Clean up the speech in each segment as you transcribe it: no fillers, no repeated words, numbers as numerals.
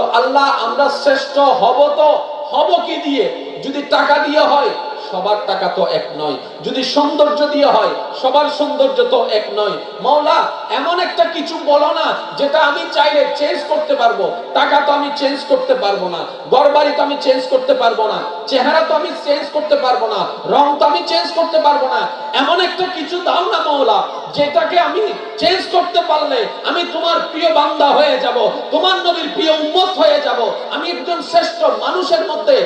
তো আল্লাহ আমরা শ্রেষ্ঠ হব, তো হব কি দিয়ে? যদি টাকা দিয়ে হয়, সবার টাকা তো এক নয়। যদি সৌন্দর্য দিয়ে হয়, সবার সৌন্দর্য তো এক নয়। মাওলা এমন একটা কিছু বলো না যেটা আমি চাইলে চেঞ্জ করতে পারবো। টাকা তো আমি চেঞ্জ করতে পারবো না, ঘরবাড়ি তো আমি চেঞ্জ করতে পারবো না, চেহারা তো আমি চেঞ্জ করতে পারবো না, রং তো আমি চেঞ্জ করতে পারবো না। এমন একটা কিছু দাও না মাওলা, যেটাকে আমি চেঞ্জ করতে পারলে আমি তোমার প্রিয় বান্দা হয়ে যাব, তোমার নবীর প্রিয় উম্মত হয়ে যাব, আমি একজন শ্রেষ্ঠ মানুষের মধ্যে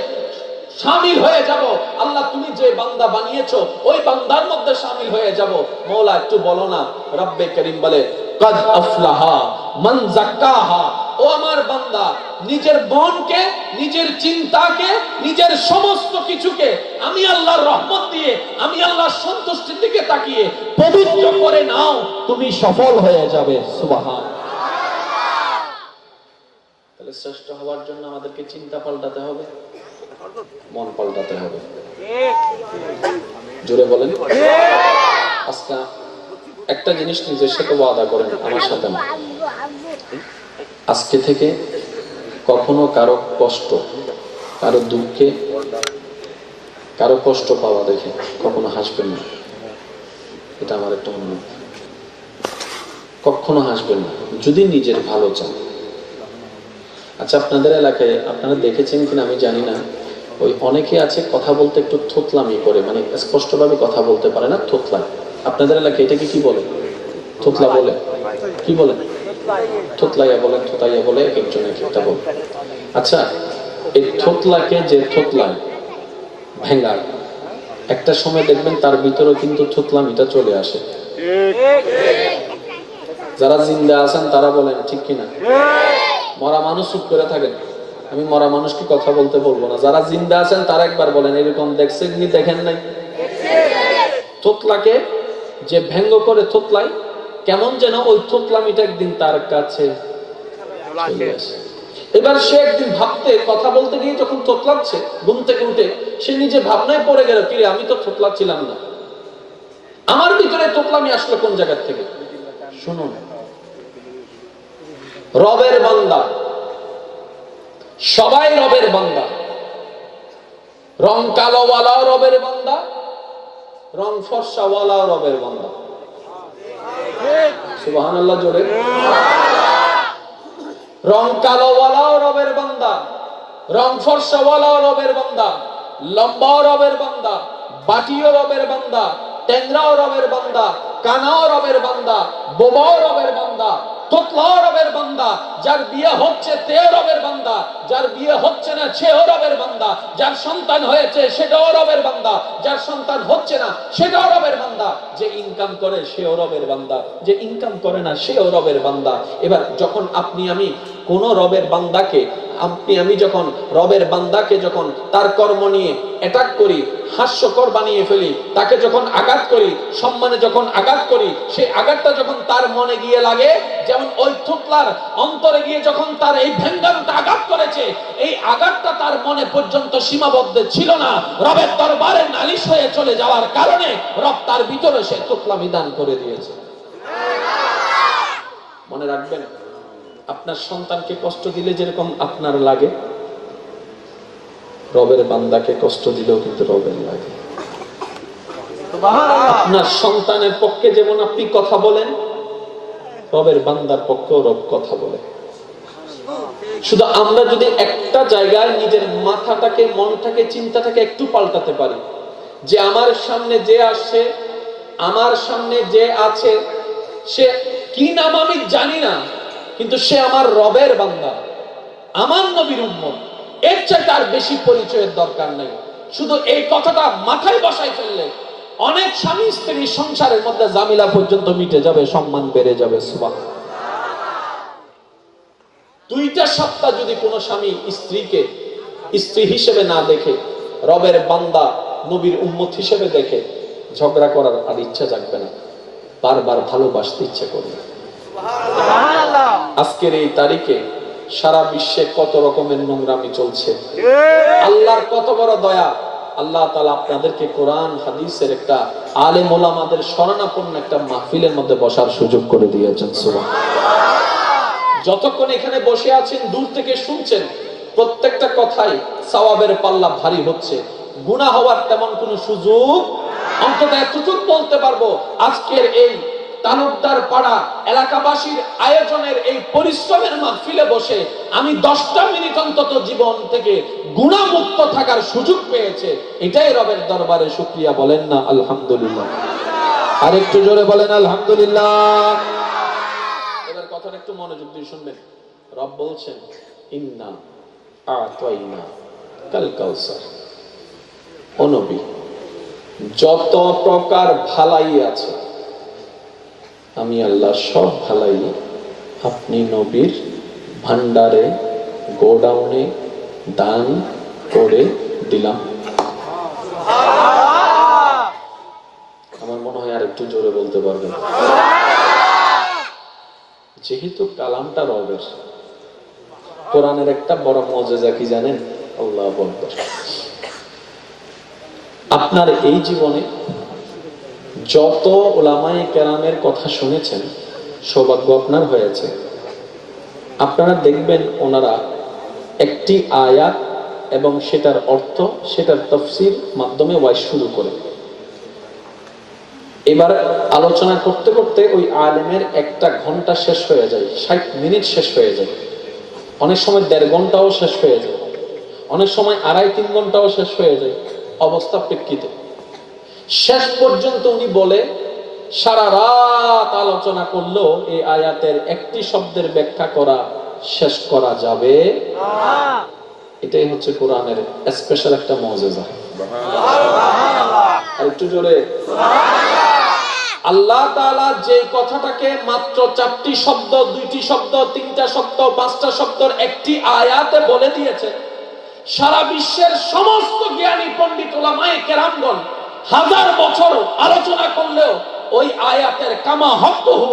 শামিল হয়ে যাব। আল্লাহ তুমি যে বান্দা বানিয়েছো ওই বান্দার মধ্যে শামিল হয়ে যাব। মওলা একটু বলো না, রব্বে করিম বলে কদ আফলাহা মান যাক্কাহা, ও আমার বান্দা নিজের মনকে, নিজের চিন্তাকে, নিজের সমস্ত কিছুকে আমি আল্লাহর রহমত দিয়ে, আমি আল্লাহর সন্তুষ্টির দিকে তাকিয়ে পবিত্র করে নাও, তুমি সফল হয়ে যাবে। সুবহান। তাহলে শ্রেষ্ঠ হওয়ার জন্য আমাদেরকে চিন্তা পাল্টাতে হবে, মন পাল্টাতে হবে। জোরে বলেন। আজকে একটা জিনিস নিজের সাথে ওয়াদা করেন, আমার সাথে না। আজকে থেকে কখনো কারো কষ্ট, কারো দুঃখে, কারো কষ্ট পাওয়া দেখে কখনো হাসবেন না। এটা আমার একটা অনুরোধ। কখনো হাসবেন না যদি নিজের ভালো চান। আচ্ছা, আপনাদের এলাকায় আপনারা দেখেছেন কিনা আমি জানি না, ওই অনেকে আছে কথা বলতে একটু থোতলামি করে, মানে স্পষ্টভাবে কথা বলতে পারে না, থোতলায়। আপনাদের এলাকায় এটাকে কি বলে? থোতলা বলে? কি বলে? থোতলাইয়া বলে, থোতাইয়া বলে, এক একজন এক একটা বলে। আচ্ছা, এই থোতলাকে যে থোতলায় ভেঙ্গায়, একটা সময় দেখবেন তার ভিতরে কিন্তু থোতলামিটা চলে আসে। যারা জিন্দা আছেন তারা বলেন ঠিক কিনা? মরা মানুষ চুপ করে থাকেন, আমি মরা মানুষকে কথা বলতে বলবো না। যারা জিন্দা আছেন তারা একবার বলেন এরকম দেখছেন কি দেখেন নাই? থোতলাকে যে ব্যঙ্গ করে থোতলাই, কেমন যেন ওই থোতলামিটা একদিন তার কাছে চলে আসে। এবার সে একদিন ভাবতে, কথা বলতে গিয়ে যখন থোতলাচ্ছে, ঘুম থেকে উঠে সে নিজে ভাবনায় পড়ে গেল, কি আমি তো থোতলাচ্ছিলাম না, আমার ভিতরে থোতলামি আসলো কোন জায়গা থেকে? শুনুন, রবের বান্দা সবাই রবের বান্দা। রং কালোওয়ালাও রবের বান্দা, রং ফর্সাওয়ালাও রবের বান্দা। সুবহানাল্লাহ জোরে। রং কালোওয়ালাও রবের বান্দা, রং ফর্সাওয়ালাও রবের বান্দা, লম্বাও রবের বান্দা, বাটিও রবের বান্দা, ট্যাংরাও রবের বান্দা, কানাও রবের বান্দা, বোবাও রবের বান্দা, তোতলাও রবের বান্দা। যার বিয়ে হচ্ছে তেও রবের বান্দা, যার বিয়ে হচ্ছে না সেও রবের বান্দা, যার সন্তান হয়েছে সেটাও রবের বান্দা, যার সন্তান হচ্ছে না সেটাও রবের বান্দা। যে ইনকাম করে সেও রবের বান্দা, যে ইনকাম করে না সেও রবের বান্দা। এবার যখন আপনি আমি কোন রবের বান্দাকে, আপনি আমি যখন রবের বান্দাকে যখন তার কর্ম নিয়ে অ্যাটাক করি, হাস্যকর বানিয়ে ফেলি, তাকে যখন আঘাত করি, সম্মানে যখন আঘাত করি, সেই আঘাতটা যখন তার মনে গিয়ে লাগে, যেমন ওই থোতলার অন্তরে গিয়ে যখন তার এই ভেঙ্গানোটা আঘাত করেছে, এই আঘাতটা তার মনে পর্যন্ত সীমাবদ্ধ ছিল না, রবের দরবারে নালিশ হয়ে চলে যাওয়ার কারণে রব তার ভিতরে সে থোতলামি দান করে দিয়েছে। মনে রাখবেন, আপনার সন্তানকে কষ্ট দিলে যেরকম আপনার লাগে, রবের বান্দাকে কষ্ট দিলেও কিন্তু রবের লাগে। আপনার সন্তানের পক্ষে যেমন আপনি কথা বলেন, রবের বান্দার পক্ষেও রব কথা বলে। শুধু আমরা যদি একটা জায়গায় নিজের মাথাটাকে, মনটাকে, চিন্তাটাকে একটু পাল্টাতে পারি, যে আমার সামনে যে আসছে, আমার সামনে যে আছে, সে কি নাম আমি জানি না, কিন্তু সে আমার রবের বান্দা, আমার নবীর উম্মত। এর চাইতে আর বেশি পরিচয়ের দরকার নেই। শুধু এই কথাটা মাথায় বসাই ফেললে অনেক স্বামী স্ত্রী সংসারের মধ্যে জামিলা পর্যন্ত মিটে যাবে, সম্মান বেড়ে যাবে। সুবহানাল্লাহ। দুইটা সপ্তাহ যদি কোনো স্বামী স্ত্রীকে স্ত্রী হিসেবে না দেখে, রবের বান্দা নবীর উম্মত হিসেবে দেখে, ঝগড়া করার আর ইচ্ছা জাগবে না, বারবার ভালোবাসতে ইচ্ছে করবে। আজকের এই তারিখে সারা বিশ্বে কত রকমের নোংরামি চলছে। আল্লাহর কত বড় দয়া, আল্লাহ তাআলা আপনাদেরকে কোরআন হাদিসের একটা আলেম ওলামাদের শরণাপন্ন একটা মাহফিলের মধ্যে বসার সুযোগ করে দিয়েছেন। সুবহানাল্লাহ। যতক্ষণ এখানে বসে আছেন, দূর থেকে শুনছেন, প্রত্যেকটা কথাই সওয়াবের পাল্লা ভারী হচ্ছে। গুনাহ হওয়ার তেমন কোনো সুযোগ, অন্তত এতটুকু বলতে পারবো, আজকের এই তালুকদার পাড়া এলাকাবাসীর আয়োজনের এই পরিশ্রমের মাহফিলে বসে আমি 10টা মিনিট অন্তত জীবন থেকে গুনাহমুক্ত থাকার সুযোগ পেয়েছে। এটাই রবের দরবারে শুকরিয়া, বলেন না আলহামদুলিল্লাহ? আর একটু জোরে বলেন আলহামদুলিল্লাহ। এবার কথাটা একটু মনোযোগ দিয়ে শুনবেন। রব বলছেন, ইন্না আ'তাইনা কাল কাউসার। ও নবী, যত প্রকার ভালাই আছে আমি আল্লাহ সব ভালাই আপনি নবীর ভান্ডারে, গোডাউনে দান করে দিলাম। আমার মনে হয় আর একটু জোরে বলতে পারবেন। যেহেতু কালামটা রবের, কোরআনের একটা বড় মুজিজা কি জানেন? আল্লাহু আকবার। আপনার এই জীবনে যত উলামায়ে কেরামের কথা শুনেছেন, সৌভাগ্য আপনার হয়েছে। আপনারা দেখবেন ওনারা একটি আয়াত এবং সেটার অর্থ, সেটার তাফসীর মাধ্যমে ওয়াজ শুরু করে। এবার আলোচনা করতে করতে ওই আলেমের 1 ঘন্টা শেষ হয়ে যায়, 60 মিনিট শেষ হয়ে যায়, অনেক সময় 1.5 ঘন্টাও শেষ হয়ে যায়, অনেক সময় 2.5-3 ঘন্টাও শেষ হয়ে যায়। অবস্থা প্রেক্ষিতে শেষ পর্যন্ত উনি বলে, সারা রাত আলোচনা করলেও এই আয়াতের একটি শব্দের ব্যাখ্যা করা শেষ করা যাবে না। এটাই হচ্ছে কোরআনের স্পেশাল একটা মুজিজা। আর একটু জোরে আল্লাহ তাআলা যে কথাটাকে মাত্র 4টি শব্দ, 2টি শব্দ, 3টা শব্দ, 5টা শব্দের একটি আয়াতে বলে দিয়েছে, সারা বিশ্বের সমস্ত জ্ঞানী পণ্ডিত উলামায়ে কেরামগণ 1000 বছর আলোচনা করলেও ওই আয়াতের কামা হকহু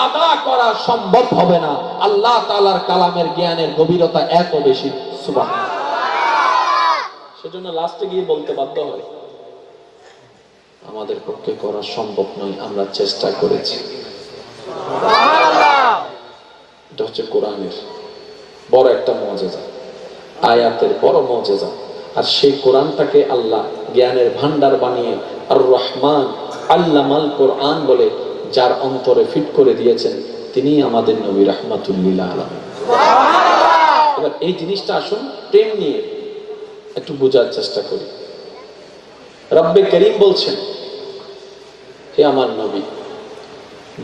আদা করা সম্ভব হবে না। আল্লাহ তাআলার কালামের জ্ঞানের গভীরতা এত বেশি, সুবহানাল্লাহ। সেজন্য লাস্টে গিয়ে বলতে বাধ্য হয়, আমাদের পক্ষে করা সম্ভব নয়, আমরা চেষ্টা করেছি। এটা হচ্ছে কোরআনের বড় একটা মুজিজা, আয়াতের বড় মুজিজা। আর সেই কোরআনটাকে আল্লাহ জ্ঞানের ভান্ডার বানিয়ে আর রহমান আল্লামাল কোরআন বলে যার অন্তরে ফিট করে দিয়েছেন, তিনি আমাদের নবী রাহমাতুল লিল আলামিন। এবার এই জিনিসটা আসুন প্রেম নিয়ে একটু বোঝার চেষ্টা করি। রব্বে করিম বলছেন, হে আমার নবী,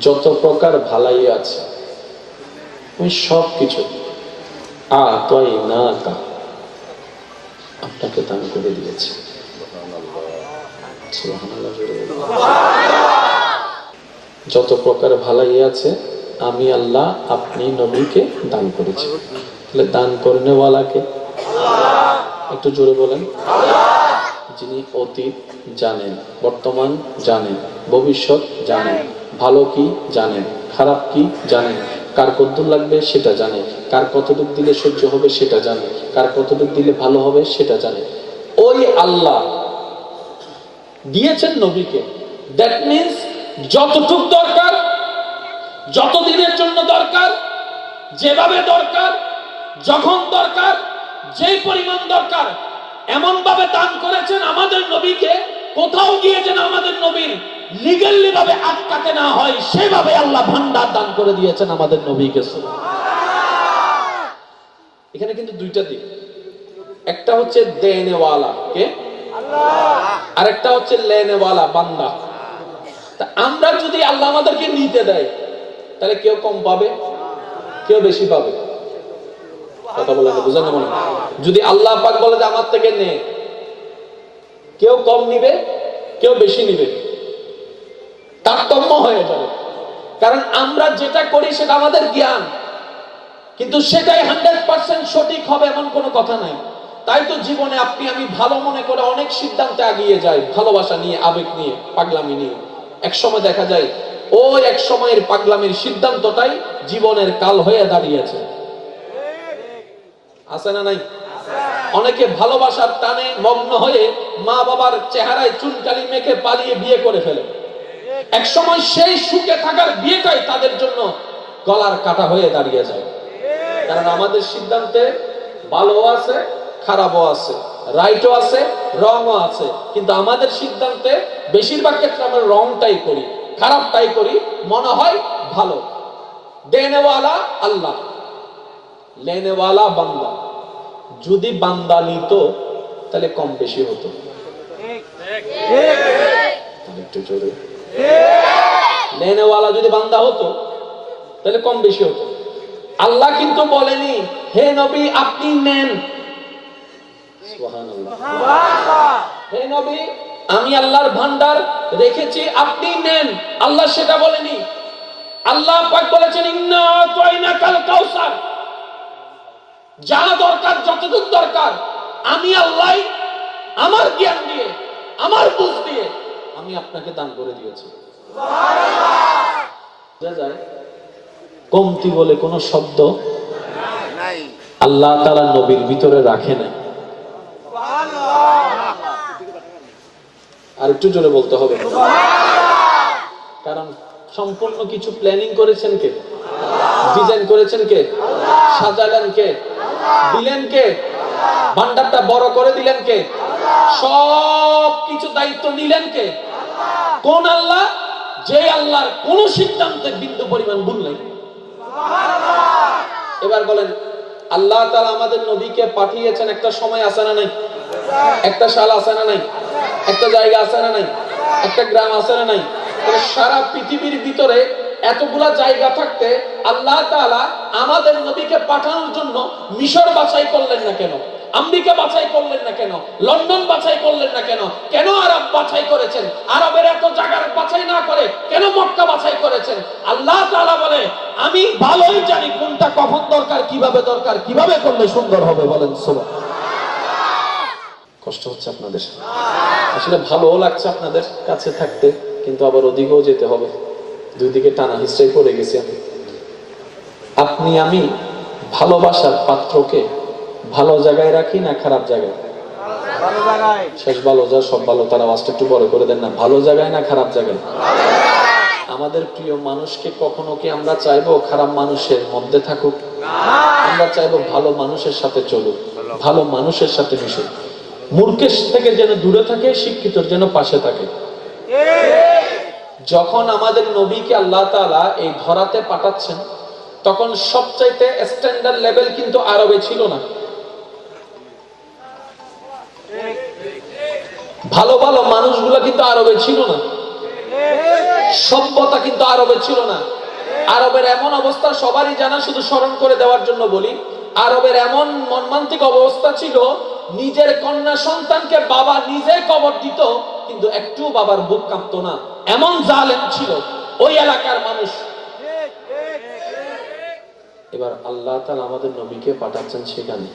যত প্রকার ভালাই আছে আমি সব কিছু আ'তাইনাকা আপনাকে দান করে দিয়েছি। সুবহানাল্লাহ। যত প্রকার ভালাই আছে আমি আল্লাহ আপনি নবীকে দান করেছি। তাহলে দান করনেওয়ালাকে একটু জোরে বলেন। যিনি অতীত জানেন, বর্তমান জানেন, ভবিষ্যৎ জানেন, ভালো কি জানেন, খারাপ কি জানেন, কার কতদূর লাগবে সেটা জানে, কার কতটুকু দিলে সহ্য হবে সেটা জানে, কার কতটুকু দিলে ভালো হবে সেটা জানে। ওই আল্লাহ দিয়েছেন নবীকে। দ্যাট মিন্স যতটুক দরকার, যত দিনের জন্য দরকার, যেভাবে দরকার, যখন দরকার, যে পরিমাণ দরকার, এমন ভাবে দান করেছেন আমাদের নবীকে, কোথাও গিয়ে যেন আমাদের নবীর লিগ্যালি ভাবে আটকাতে না হয়, সেভাবে আল্লাহ ভান্ডার দান করে দিয়েছেন আমাদের নবীকে। এখানে কিন্তু 2টা দিক, একটা হচ্ছে দেনেওয়ালা কে আল্লাহ, আর একটা হচ্ছে লেনেওয়ালা বান্দা। তা আমরা যদি আল্লাহ আমাদেরকে নিতে দেয়, তাহলে কেউ কম পাবে, কেউ বেশি পাবে। কথা বলেন, বুঝেন না মনে? যদি আল্লাহ পাক বলে যে আমার থেকে নে, কেউ কম নিবে, কেউ বেশি নিবে, তারতম্য হয়ে যাবে। কারণ আমরা যেটা করি সেটা আমাদের জ্ঞান, কিন্তু সেটাই 100% সঠিক হবে এমন কোনো কথা নাই। তাই তো জীবনে আপনি আমি ভালো মনে করে অনেক সিদ্ধান্তে এগিয়ে যাই, ভালোবাসা নিয়ে, আবেগ নিয়ে, পাগলামি নিয়ে। এক সময় দেখা যায় ওই এক সময়ের পাগলামির সিদ্ধান্তটাই জীবনের কাল হয়ে দাঁড়িয়েছে। আছে না নাই? অনেকে ভালোবাসার টানে মগ্ন হয়ে মা বাবার চেহারায় চুনকালি মেখে পালিয়ে বিয়ে করে ফেলে। এক সময় সেই সুখে থাকার বিয়েটাই তাদের জন্য গলার কাটা হয়ে দাঁড়িয়ে যায়। কারণ আমাদের সিদ্ধান্তে ভালো আছে, খারাপও আছে, রাইটও আছে, রংও আছে, কিন্তু আমাদের সিদ্ধান্তে বেশিরভাগ ক্ষেত্রে আমরা রংটাই করি, খারাপটাই করি, মনে হয় ভালো। দেনেওয়ালা আল্লাহ, লেনেওয়ালা বান্দা। যদি বান্দা নিত তাহলে কম বেশি হতো। একটু জোরে। লেনেওয়ালা যদি বান্দা হতো তাহলে কম বেশি হতো। আল্লাহ কিন্তু বলেনি হে নবী আপনি নেন, সুবহানাল্লাহ, হে নবী আমি আল্লাহর ভান্ডার রেখেছি আপনি নেন, আল্লাহ সেটা বলেনি। আল্লাহ পাক বলেছেন ইন্না আতাইনাকাল কাউসার, যা দরকার যতটুকু দরকার আমি আল্লাহ আমার জ্ঞান দিয়ে আমার বুঝ দিয়ে আমি আপনাকে দান করে দিয়েছি। সুবহানাল্লাহ। যায় কমতি বলে কোন শব্দ নাই, আল্লাহ তাআলা নবীর ভিতরে রাখে নাই। আর একটু জোরে বলতে হবে, কারণ সম্পূর্ণ কিছু প্ল্যানিং করেছেন কে? ডিজাইন করেছেন কে? সাজালেন কে? দিলেন কে? ভান্ডারটা বড় করে দিলেন কে? সব কিছু দায়িত্ব নিলেন কে? কোন আল্লাহ? যে আল্লাহর কোন সিদ্ধান্তে বিন্দু পরিমাণ ভুল নাই। এবার বলেন আল্লাহ তাআলা আমাদের নবীকে পাঠিয়েছেন, একটা সময় আছে না নাই? একটা সাল আছে না নাই? একটা জায়গা আছে না নাই? একটা গ্রাম আছে না নাই? সারা পৃথিবীর ভিতরে এতগুলা জায়গা থাকতে আল্লাহ তাআলা আমাদের নবীকে পাঠানোর জন্য মিশর বাছাই করলেন না কেন? আমেরিকা বাছাই করলেন না কেন? লন্ডন বাছাই করলেন না কেন? কেন আরব বাছাই করেছেন? আরবের এত জায়গার বাছাই না করে কেন মক্কা বাছাই করেছেন? আল্লাহ তাআলা বলে আমি ভালোই জানি কোনটা কখন দরকার, কিভাবে করলে সুন্দর হবে। বলেন সুবহানাল্লাহ। কষ্ট হচ্ছে আপনাদের? আসলে ভালোও লাগছে আপনাদের কাছে থাকতে, কিন্তু আবার ওদিকেও যেতে হবে। দুই দিকে টানা হিস্ট্রাই পড়ে গেছি আমি। আপনি আমি ভালোবাসার পাত্রকে ভালো জায়গায় রাখি না খারাপ জায়গায়? ভালো জায়গায়। শেষ ভালো যা সব ভালো, তার আওয়াজটা একটু বড় করে দেন না। ভালো জায়গায় না খারাপ জায়গায়? আমাদের প্রিয় মানুষকে কখনো কি আমরা চাইবো খারাপ মানুষের মধ্যে থাকুক? আমরা চাইবো ভালো মানুষের সাথে চলুক, ভালো মানুষের সাথে মিশুক, মূর্খের থেকে যেন দূরে থাকে, শিক্ষিতর যেন পাশে থাকে। যখন আমাদের নবীকে আল্লাহ তাআলা এই ধরাতে পাঠাচ্ছেন তখন সবচাইতে স্ট্যান্ডার্ড লেভেল কিন্তু আরবে ছিল না। ভালো ভালো মানুষগুলো কিন্তু আরবে ছিল না, সভ্যতা কিন্তু আরবে ছিল না। আরবের এমন অবস্থা সবারই জানা, শুধু স্মরণ করে দেওয়ার জন্য বলি। আরবের এমন মর্মান্তিক অবস্থা ছিল, নিজের কন্যা সন্তানকে বাবা নিজে কবর দিত কিন্তু একটু বাবার বুক কাঁপতো না, এমন জালেম ছিল ওই এলাকার মানুষ। এবার আল্লাহ তাআলা আমাদের নবীকে পাঠাচ্ছেন সেখানে।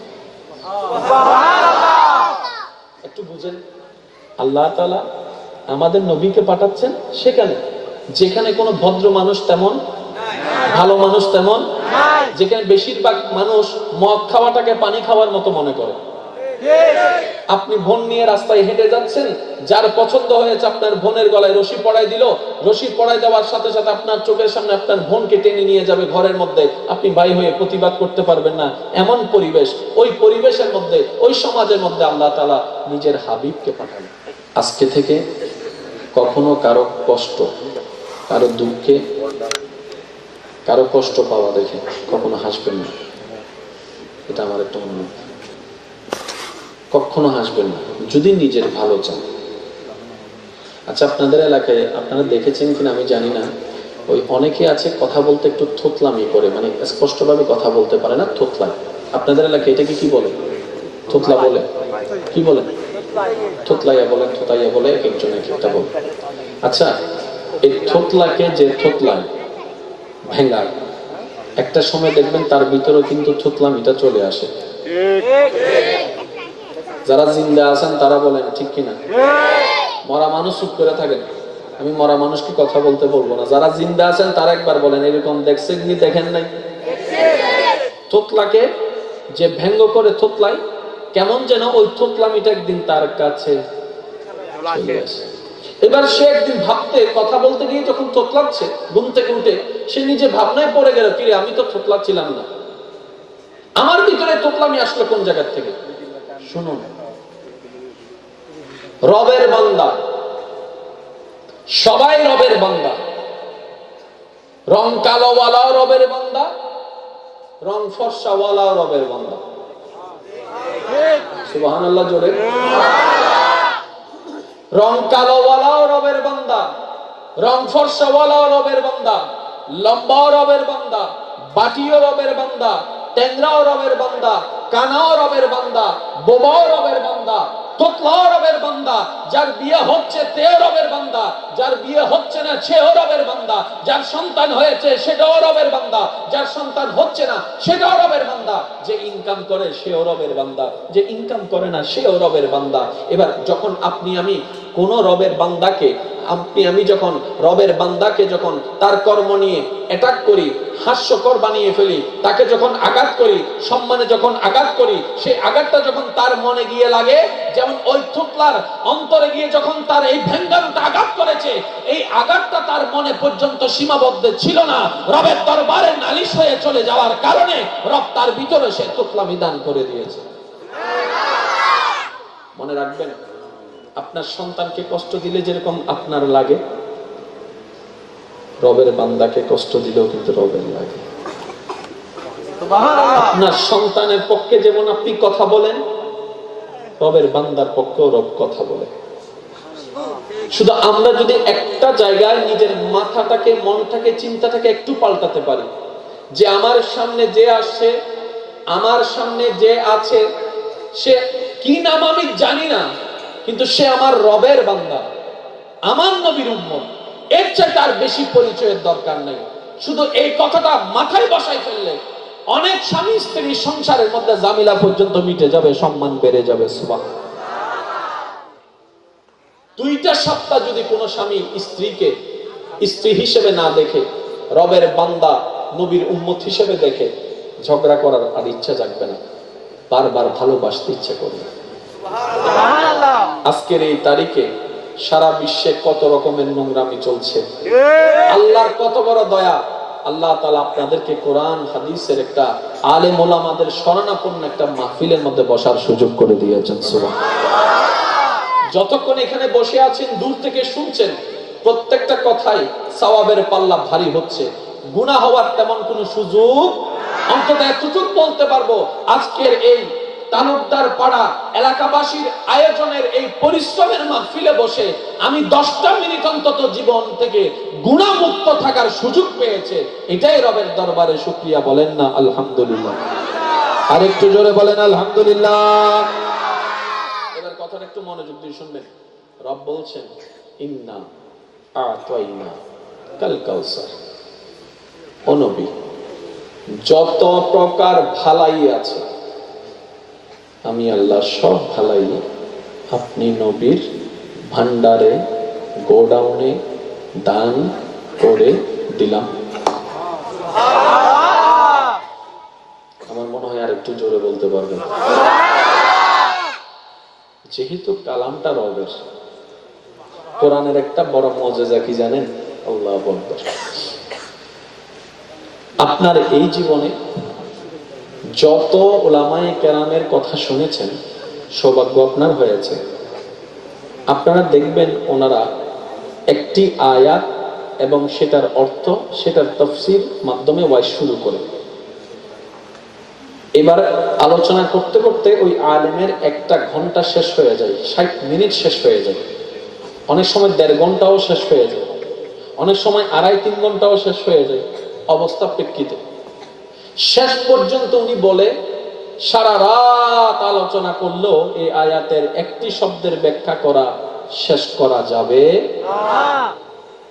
একটু বুঝেন, আল্লাহ তাআলা আমাদের নবীকে পাঠাচ্ছেন সেখানে যেখানে কোনো ভদ্র মানুষ তেমন, ভালো মানুষ তেমন, যেখানে বেশিরভাগ মানুষ মদ খাওয়াটাকে পানি খাওয়ার মতো মনে করে। আপনি বোন নিয়ে রাস্তায় হেঁটে যাচ্ছেন, যার পছন্দ হয়েছে আপনার বোনের গলায় রশি পড়াই দিল, রশি পড়াই দেওয়ার সাথে সাথে আপনার চোখের সামনে আপনার বোনকে টেনে নিয়ে যাবে ঘরের মধ্যে, আপনি ভাই হয়ে প্রতিবাদ করতে পারবেন না। এমন পরিবেশ, ওই পরিবেশের মধ্যে, ওই সমাজের মধ্যে আল্লাহ তাআলা নিজের হাবিবকে পাঠালেন। আজকে থেকে কখনো কারো কষ্ট, কারো দুঃখে, কারো কষ্ট পাওয়া দেখে কখনো হাসবেন না। এটা আমার একটা অনুরোধ। কখনো হাসবেন না যদি নিজের ভালো চান। আচ্ছা, আপনাদের এলাকায় আপনারা দেখেছেন কিনা আমি জানি না, ওই অনেকে আছে কথা বলতে একটু থোতলামি করে, মানে স্পষ্টভাবে কথা বলতে পারে না, থোতলায়। আপনাদের এলাকায় এটাকে কি বলে? থোতলা বলে? কি বলে? থোতলাইয়া বলে, থোতাইয়া বলে, এক একজন এক একটা বলে। আচ্ছা, এই থোতলাকে যে থোতলায় ভেঙ্গায়, একটা সময় দেখবেন তার ভিতরে কিন্তু থোতলামিটা চলে আসে। যারা জিন্দা আছেন তারা বলেন ঠিক কিনা? মরা মানুষ চুপ করে থাকেন, আমি মরা মানুষকে কথা বলতে বলবো না। যারা জিন্দা আছেন তারা একবার বলেন এরকম দেখছেন কি দেখেন নাই? থোতলাকে যে ব্যঙ্গ করে থোতলাই, কেমন যেন ওই থোতলামিটা একদিন তার কাছে চলে আসে। এবার সে একদিন ভাবতে, কথা বলতে গিয়ে যখন থোতলাচ্ছে, ঘুম থেকে উঠে সে নিজে ভাবনায় পড়ে গেল, কি আমি তো থোতলাচ্ছিলাম না। আমার ভিতরে তোতলামি আসলো কোন জায়গা থেকে? শুনুন, রবের বান্দা, সবাই রবের বান্দা। রং কালোওয়ালাও রবের বান্দা, রং ফর্সাওয়ালাও রবের বান্দা। সুবহানাল্লাহ জোরে। রং কালোওয়ালাও রবের বান্দা, রং ফর্সাওয়ালাও রবের বান্দা, লম্বাও রবের বান্দা, বাটিও রবের বান্দা, ট্যাংরাও রবের বান্দা, কানাও রবের বান্দা, বোবাও রবের বান্দা, তোতলাও রবের বান্দা। যার বিয়ে হচ্ছে তেও রবের বান্দা, যার বিয়ে হচ্ছে না সেও রবের বান্দা, যার সন্তান হয়েছে সেটাও রবের বান্দা, যার সন্তান হচ্ছে না সেটাও রবের বান্দা। যে ইনকাম করে সেও রবের বান্দা, যে ইনকাম করে না সেও রবের বান্দা। এবার যখন আপনি আমি কোন রবের বান্দাকে, আপনি আমি যখন রবের বান্দাকে যখন তার কর্ম নিয়ে অ্যাটাক করি, হাস্যকর বানিয়ে ফেলি, তাকে যখন আঘাত করি, সম্মানে যখন আঘাত করি, সেই আঘাতটা যখন তার মনে গিয়ে লাগে, যেমন ওই থুতলার অন্তরে গিয়ে যখন তার এই ভেঙ্গানোটা আঘাত করেছে, এই আঘাতটা তার মনে পর্যন্ত সীমাবদ্ধ ছিল না, রবের দরবারে নালিশ হয়ে চলে যাওয়ার কারণে রব তার ভিতরে সে থুতলামি দান করে দিয়েছে। মনে রাখবেন, আপনার সন্তানকে কষ্ট দিলে যেরকম আপনার লাগে, রবের বান্দাকে কষ্ট দিলেও কিন্তু রবের লাগে। আপনার সন্তানের পক্ষে যেমন আপনি কথা বলেন, রবের বান্দার পক্ষেও রব কথা বলে। শুধু আমরা যদি একটা জায়গায় নিজের মাথাটাকে, মনটাকে, চিন্তাটাকে একটু পাল্টাতে পারি, যে আমার সামনে যে আসছে, আমার সামনে যে আছে, সে কি নাম আমি জানি না, কিন্তু সে আমার রবের বান্দা, আমার নবীর উম্মত, এর চাইতে আর বেশি পরিচয়ের দরকার নেই। শুধু এই কথাটা মাথায় বসাই ফেললে অনেক স্বামী স্ত্রী সংসারের মধ্যে জামিলা পর্যন্ত মিটে যাবে, সম্মান বেড়ে যাবে। সুবহানাল্লাহ। দুইটা সপ্তাহ যদি কোনো স্বামী স্ত্রীকে স্ত্রী হিসেবে না দেখে, রবের বান্দা নবীর উম্মত হিসেবে দেখে, ঝগড়া করার আর ইচ্ছা জাগবে না, বারবার ভালোবাসতে ইচ্ছা করবে। আজকের এই তারিখে সারা বিশ্বে কত রকমের নোংরামি চলছে, আল্লাহর কত বড় দয়া। আল্লাহ তাআলা আপনাদেরকে কোরআন হাদিসের একটা আলেম ওলামাদের শরণাপন্ন একটা মাহফিলের মধ্যে বসার সুযোগ করে দিয়েছেন। সুবহানাল্লাহ। যতক্ষণ এখানে বসে আছেন, দূর থেকে শুনছেন, প্রত্যেকটা কথাই সওয়াবের পাল্লা ভারী হচ্ছে, গুনাহ হওয়ার তেমন কোনো সুযোগ, অন্তত এতটুকু বলতে পারবো, আজকের এই তালুকদার পাড়া এলাকাবাসীর আয়োজনের এই পরিশ্রমের মাহফিলে বসে আমি 10টা মিনিট অন্তত জীবন থেকে গুনাহমুক্ত থাকার সুযোগ পেয়েছে। এটাই রবের দরবারে শুকরিয়া। বলেন না আলহামদুলিল্লাহ? আর একটু জোরে বলেন আলহামদুলিল্লাহ। এবার কথাটা একটু মনোযোগ দিয়ে শুনবেন। রব বলছেন, ইন্না আ'তাইনা কাল কাউসার। ও নবী, যত প্রকার ভালাই আছে, আমি আল্লাহ সব ভালাই আপনি নবীর ভান্ডারে, গোডাউনে দান করে দিলাম। আমার মনে হয় আর একটু জোরে বলতে পারবেন। যেহেতু কালামটা রবের, কোরআনের একটা বড় মুজিজা কি জানেন? আল্লাহু আকবার। আপনার এই জীবনে যত উলামায়ে কেরামের কথা শুনেছেন, সৌভাগ্য আপনার হয়েছে। আপনারা দেখবেন ওনারা একটি আয়াত এবং সেটার অর্থ, সেটার তাফসীর মাধ্যমে ওয়াজ শুরু করে, এবার আলোচনা করতে করতে ওই আলেমের 1 ঘন্টা শেষ হয়ে যায়, 60 মিনিট শেষ হয়ে যায়, অনেক সময় 1.5 ঘন্টাও শেষ হয়ে যায়, অনেক সময় 2.5-3 ঘন্টাও শেষ হয়ে যায়। অবস্থা প্রেক্ষিতে শেষ পর্যন্ত উনি বলে, সারা রাত আলোচনা করলেও এই আয়াতের একটি শব্দের ব্যাখ্যা করা শেষ করা যাবে না।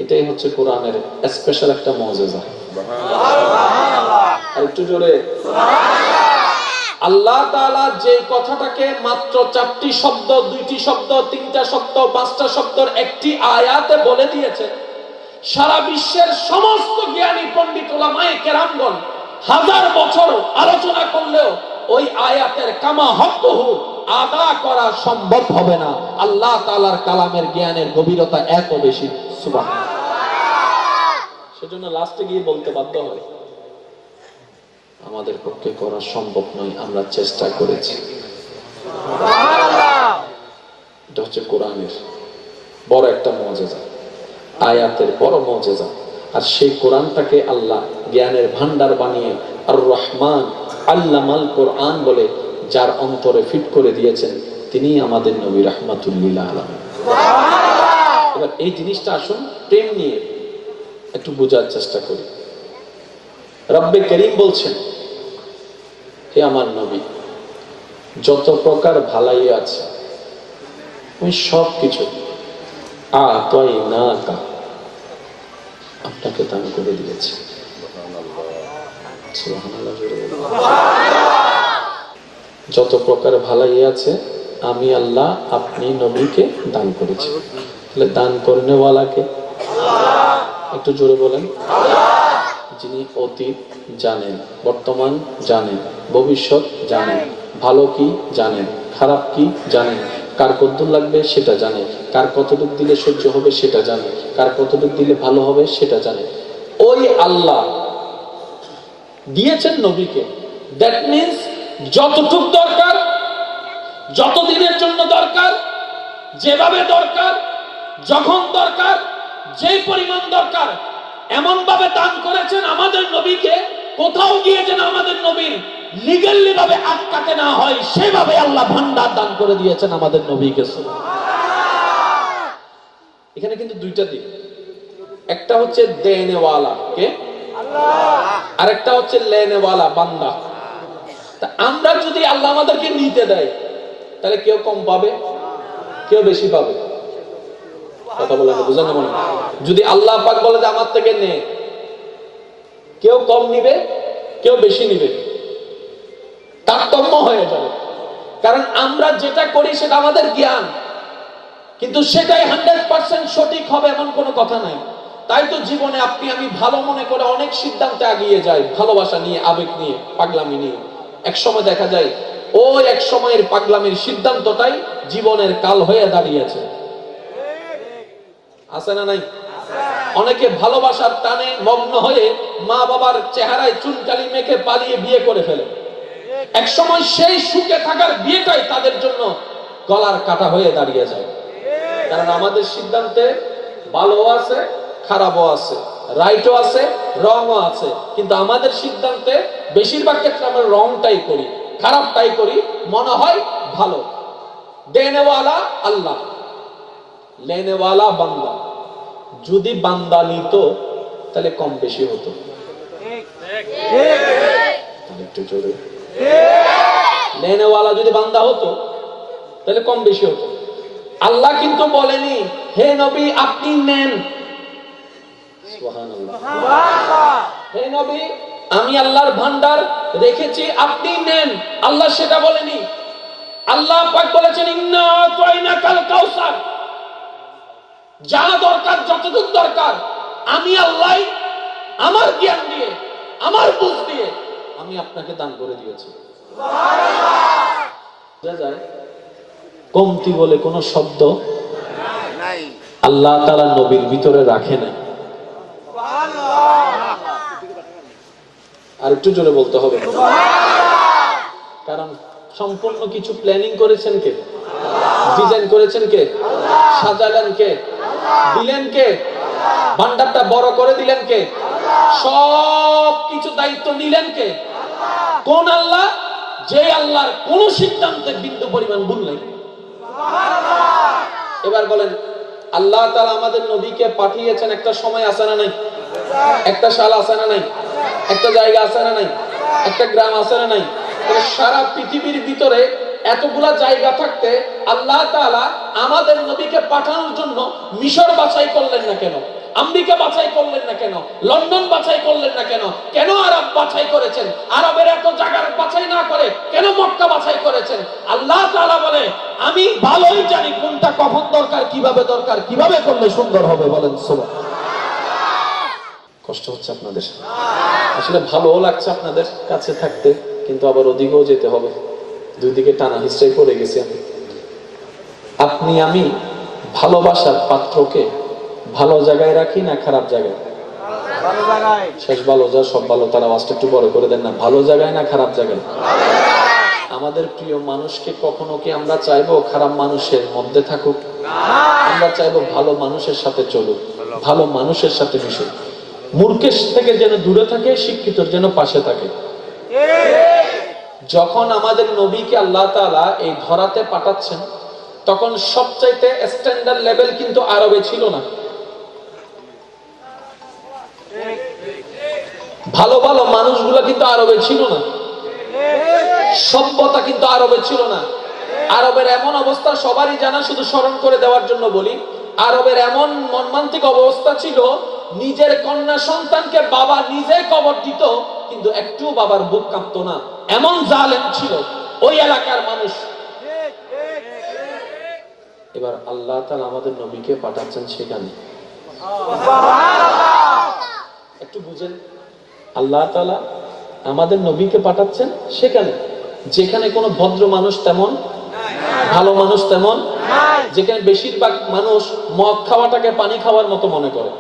এটাই হচ্ছে কোরআনের স্পেশাল একটা মুজিজা। আর একটু জোরে আল্লাহ তাআলা যে কথাটাকে মাত্র 4টি শব্দ, 2টি শব্দ, 3টা শব্দ, 5টা শব্দের একটি আয়াতে বলে দিয়েছে, সারা বিশ্বের সমস্ত জ্ঞানী পণ্ডিত উলামায়ে কেরামগণ 1000 বছর আলোচনা করলেও ওই আয়াতের কামা হকহু আদা করা সম্ভব হবে না। আল্লাহ তাআলার কালামের জ্ঞানের গভীরতা এত বেশি। সুবহানাল্লাহ। সেজন্য লাস্টে গিয়ে বলতে বাধ্য হয়, আমাদের পক্ষে করা সম্ভব নয়, আমরা চেষ্টা করেছি। এটা হচ্ছে কোরআনের বড় একটা মুজিজা, আয়াতের বড় মুজিজা। আর সেই কোরআনটাকে আল্লাহ জ্ঞানের ভান্ডার বানিয়ে আর রহমান আল্লামাল কোরআন বলে যার অন্তরে ফিট করে দিয়েছেন, তিনি আমাদের নবী রাহমাতুল লিল আলামিন। এবার এই জিনিসটা আসুন প্রেম নিয়ে একটু বোঝার চেষ্টা করি। রব্বে করিম বলছেন, হে আমার নবী, যত প্রকার ভালাই আছে আমি সব কিছু আপনাকে দান করে দিয়েছি। যত প্রকার ভালাই আছে আমি আল্লাহ আপনি নবীকে দান করেছি। তাহলে দান করনেওয়ালাকে একটু জোরে বলেন। যিনি অতীত জানেন, বর্তমান জানেন, ভবিষ্যৎ জানেন, ভালো কি জানেন, খারাপ কি জানেন, কার কতদূর লাগবে সেটা জানে, কার কতটুকু দিলে সহ্য হবে সেটা জানে, কার কতটুকু দিলে ভালো হবে সেটা জানে। ওই আল্লাহ দিয়েছেন নবীকে। দ্যাট মিন্স যতটুক দরকার, যত দিনের জন্য দরকার, যেভাবে দরকার, যখন দরকার, যে পরিমাণ দরকার, এমন ভাবে দান করেছেন আমাদের নবীকে। কোথাও গিয়ে যেন আমাদের নবীর লিগ্যালি ভাবে আটকাতে না হয়, সেভাবে আল্লাহ ভান্ডার দান করে দিয়েছেন আমাদের নবীকে। এখানে কিন্তু দুইটা দিক, একটা হচ্ছে দেনেওয়ালা কে আল্লাহ, আর একটা হচ্ছে লেনেওয়ালা বান্দা। তা আমরা যদি আল্লাহ আমাদেরকে নিতে দেয়, তাহলে কেউ কম পাবে, কেউ বেশি পাবে। কথা বলেন, বুঝেন না মনে? যদি আল্লাহ পাক বলে যে আমার থেকে নে, কেউ কম নিবে, কেউ বেশি নিবে, তারতম্য হয়ে যাবে। কারণ আমরা যেটা করি সেটা আমাদের জ্ঞান, কিন্তু সেটাই 100% সঠিক হবে এমন কোনো কথা নাই। তাই তো জীবনে আপনি আমি ভালো মনে করে অনেক সিদ্ধান্তে এগিয়ে যাই, ভালোবাসা নিয়ে, আবেগ নিয়ে, পাগলামি নিয়ে। এক সময় দেখা যায় ওই এক সময়ের পাগলামির সিদ্ধান্তটাই জীবনের কাল হয়ে দাঁড়িয়েছে। আছে না নাই? অনেকে ভালোবাসার টানে মগ্ন হয়ে মা বাবার চেহারায় চুনকালি মেখে পালিয়ে বিয়ে করে ফেলে। এক সময় সেই সুখে থাকার বিয়েটাই তাদের জন্য গলার কাটা হয়ে দাঁড়িয়ে যায়। কারণ আমাদের সিদ্ধান্তে ভালো আছে, খারাপও আছে, রাইটও আছে, রংও আছে, কিন্তু আমাদের সিদ্ধান্তে বেশিরভাগ ক্ষেত্রে আমরা রংটাই করি, খারাপটাই করি, মনে হয় ভালো। দেনেওয়ালা আল্লাহ, লেনেওয়ালা বান্দা। যদি বান্দা নিত তাহলে কম বেশি হতো। একটু জোরে। লেনেওয়ালা যদি বান্দা হতো তাহলে কম বেশি হতো। আল্লাহ কিন্তু বলেনি হে নবী আপনি নেন, সুবহানাল্লাহ, হে নবী আমি আল্লাহর ভান্ডার রেখেছি আপনি নেন। আল্লাহ সেটা বলেনি। আল্লাহ পাক বলেছেন ইন্না আতাইনাকাল কাউসার। যা দরকার, যতটুকু দরকার, আমি আল্লাহ আমার জ্ঞান দিয়ে, আমার বুঝ দিয়ে আমি আপনাকে দান করে দিয়েছি। বোঝা যায় কমতি বলে কোনো শব্দ আল্লাহ তাআলা নবীর ভিতরে রাখে নাই। আর একটু জোরে বলতে হবে, কারণ সম্পূর্ণ কিছু প্ল্যানিং করেছেন কে? ডিজাইন করেছেন কে? সাজালেন কে? দিলেন কে? ভান্ডারটা বড় করে দিলেন কে? সব কিছু দায়িত্ব নিলেন কে? কোন আল্লাহ? যে আল্লাহর কোন সিদ্ধান্তে বিন্দু পরিমাণ ভুল নেই। এবার বলেন আল্লাহ তাআলা আমাদের নবীকে পাঠিয়েছেন, একটা সময় আছে না নাই? একটা সাল আছে না নাই? একটা জায়গা আছে না নাই? একটা গ্রাম আছে না নাই? সারা পৃথিবীর ভিতরে এতগুলা জায়গা থাকতে আল্লাহ তাআলা আমাদের নবীকে পাঠানোর জন্য মিশর বাছাই করলেন না কেন? আমেরিকা বাছাই করলেন না কেন? লন্ডন বাছাই করলেন না কেন? কেন আরব বাছাই করেছেন? আরবের এত জায়গার বাছাই না করে কেন মক্কা বাছাই করেছেন? আল্লাহ তাআলা বলে আমি ভালোই জানি কোনটা কখন দরকার, কিভাবে করলে সুন্দর হবে। বলেন সুবহানাল্লাহ। কষ্ট হচ্ছে আপনাদের? আসলে ভালোও লাগছে আপনাদের কাছে থাকতে, কিন্তু আবার ওদিকেও যেতে হবে। দুই দিকে টানা হিস্ট্রায় পড়ে গেছি আমি। আপনি আমি ভালোবাসার পাত্রকে ভালো জায়গায় রাখি না খারাপ জায়গায়? শেষ ভালো যা সব ভালো, তার আওয়াজটা একটু বড় করে দেন না। ভালো জায়গায় না খারাপ জায়গায়? আমাদের প্রিয় মানুষকে কখনো কি আমরা চাইবো খারাপ মানুষের মধ্যে থাকুক? আমরা চাইবো ভালো মানুষের সাথে চলুক, ভালো মানুষের সাথে মিশুক, মূর্খের থেকে যেন দূরে থাকে, শিক্ষিতর যেন পাশে থাকে। যখন আমাদের নবীকে আল্লাহ তাআলা এই ধরাতে পাঠাচ্ছেন, তখন সবচাইতে স্ট্যান্ডার্ড লেভেল কিন্তু আরবে ছিল না। ভালো ভালো মানুষগুলো কিন্তু আরবে ছিল না, সভ্যতা কিন্তু আরবে ছিল না। আরবের এমন অবস্থা সবারই জানা, শুধু স্মরণ করে দেওয়ার জন্য বলি। আরবের এমন মর্মান্তিক অবস্থা ছিল, নিজের কন্যা সন্তানকে বাবা নিজে কবর দিত, কিন্তু একটু বাবার বুক কাঁপতো না, এমন জালেম ছিল ওই এলাকার মানুষ। এবার আল্লাহ তাআলা আমাদের নবীকে পাঠাচ্ছেন সেখানে। একটু বুঝেন, আল্লাহ তাআলা আমাদের নবীকে পাঠাচ্ছেন সেখানে, যেখানে কোনো ভদ্র মানুষ তেমন, ভালো মানুষ তেমন, যেখানে বেশিরভাগ মানুষ মদ খাওয়াটাকে পানি খাওয়ার মতো মনে করে।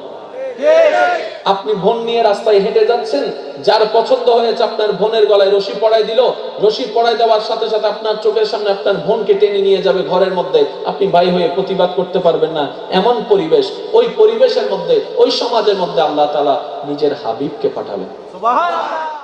আপনি বোন নিয়ে রাস্তায় হেঁটে যাচ্ছেন, যার পছন্দ হয়েছে আপনার বোনের গলায় রশি পড়াই দিল, রশি পড়াই দেওয়ার সাথে সাথে আপনার চোখের সামনে আপনার বোনকে টেনে নিয়ে যাবে ঘরের মধ্যে, আপনি ভাই হয়ে প্রতিবাদ করতে পারবেন না, এমন পরিবেশ। ওই পরিবেশের মধ্যে, ওই সমাজের মধ্যে আল্লাহ তাআলা নিজের হাবিবকে পাঠালেন। সুবহানাল্লাহ।